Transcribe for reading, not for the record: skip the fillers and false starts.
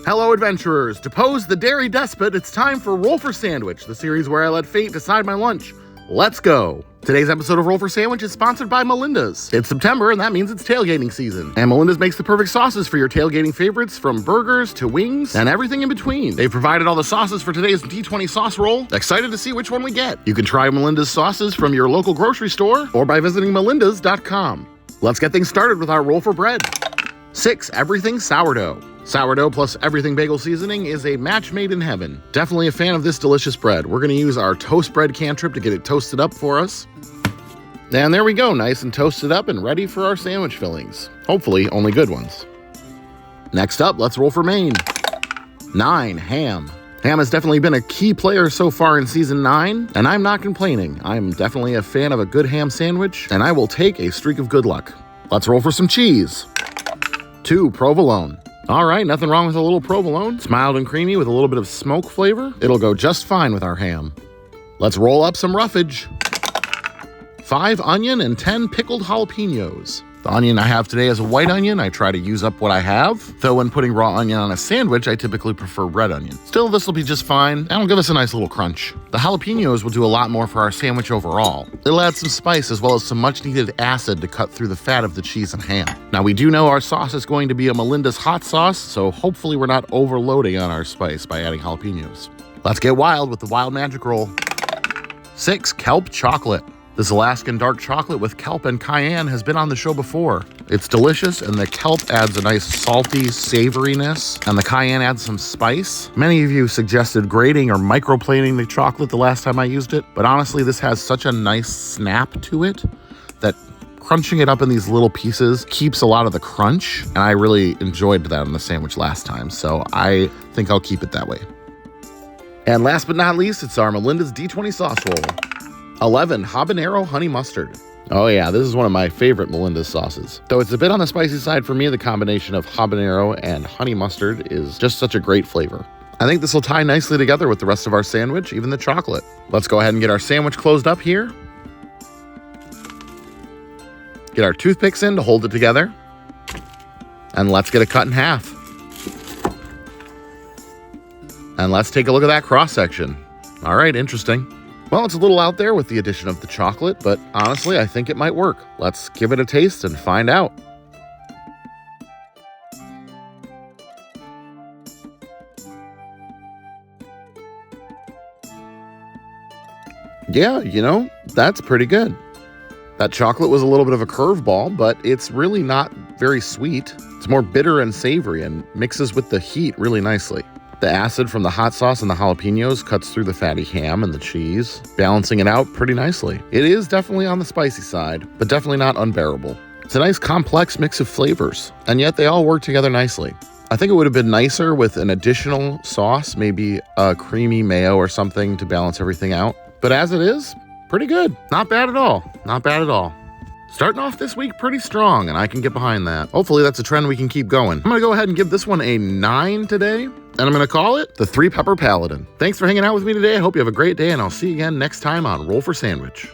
Hello, adventurers! Depose the dairy despot, it's time for Roll for Sandwich, the series where I let fate decide my lunch. Let's go! Today's episode of Roll for Sandwich is sponsored by Melinda's. It's September, and that means it's tailgating season. And Melinda's makes the perfect sauces for your tailgating favorites, from burgers to wings and everything in between. They've provided all the sauces for today's D20 sauce roll. Excited to see which one we get. You can try Melinda's sauces from your local grocery store or by visiting melindas.com. Let's get things started with our roll for bread. 6. Everything sourdough. Sourdough plus everything bagel seasoning is a match made in heaven. Definitely a fan of this delicious bread. We're going to use our toast bread cantrip to get it toasted up for us. And there we go, nice and toasted up and ready for our sandwich fillings. Hopefully, only good ones. Next up, let's roll for main. 9. Ham. Ham has definitely been a key player so far in Season 9, and I'm not complaining. I'm definitely a fan of a good ham sandwich, and I will take a streak of good luck. Let's roll for some cheese. 2. Provolone. All right, nothing wrong with a little provolone. It's mild and creamy with a little bit of smoke flavor. It'll go just fine with our ham. Let's roll up some roughage. 5 onion and 10 pickled jalapenos. The onion I have today is a white onion. I try to use up what I have, though when putting raw onion on a sandwich, I typically prefer red onion. Still, this will be just fine. That'll give us a nice little crunch. The jalapenos will do a lot more for our sandwich overall. It'll add some spice as well as some much needed acid to cut through the fat of the cheese and ham. Now, we do know our sauce is going to be a Melinda's hot sauce, so hopefully we're not overloading on our spice by adding jalapenos. Let's get wild with the wild magic roll. 6. Kelp chocolate. This Alaskan dark chocolate with kelp and cayenne has been on the show before. It's delicious, and the kelp adds a nice salty savoriness, and the cayenne adds some spice. Many of you suggested grating or microplaning the chocolate the last time I used it, but honestly, this has such a nice snap to it that crunching it up in these little pieces keeps a lot of the crunch, and I really enjoyed that on the sandwich last time, so I think I'll keep it that way. And last but not least, it's our Melinda's D20 sauce roll. 11. Habanero honey mustard. Oh yeah, this is one of my favorite Melinda's sauces. Though it's a bit on the spicy side for me, the combination of habanero and honey mustard is just such a great flavor. I think this will tie nicely together with the rest of our sandwich, even the chocolate. Let's go ahead and get our sandwich closed up here. Get our toothpicks in to hold it together. And let's get it cut in half. And let's take a look at that cross section. All right, interesting. Well, it's a little out there with the addition of the chocolate, but honestly, I think it might work. Let's give it a taste and find out. Yeah, that's pretty good. That chocolate was a little bit of a curveball, but it's really not very sweet. It's more bitter and savory and mixes with the heat really nicely. The acid from the hot sauce and the jalapenos cuts through the fatty ham and the cheese, balancing it out pretty nicely. It is definitely on the spicy side, but definitely not unbearable. It's a nice complex mix of flavors, and yet they all work together nicely. I think it would have been nicer with an additional sauce, maybe a creamy mayo or something to balance everything out. But as it is, pretty good. Not bad at all. Not bad at all. Starting off this week pretty strong, and I can get behind that. Hopefully that's a trend we can keep going. I'm gonna go ahead and give this one a 9 today, and I'm gonna call it the 3 Pepper Paladin. Thanks for hanging out with me today. I hope you have a great day, and I'll see you again next time on Roll for Sandwich.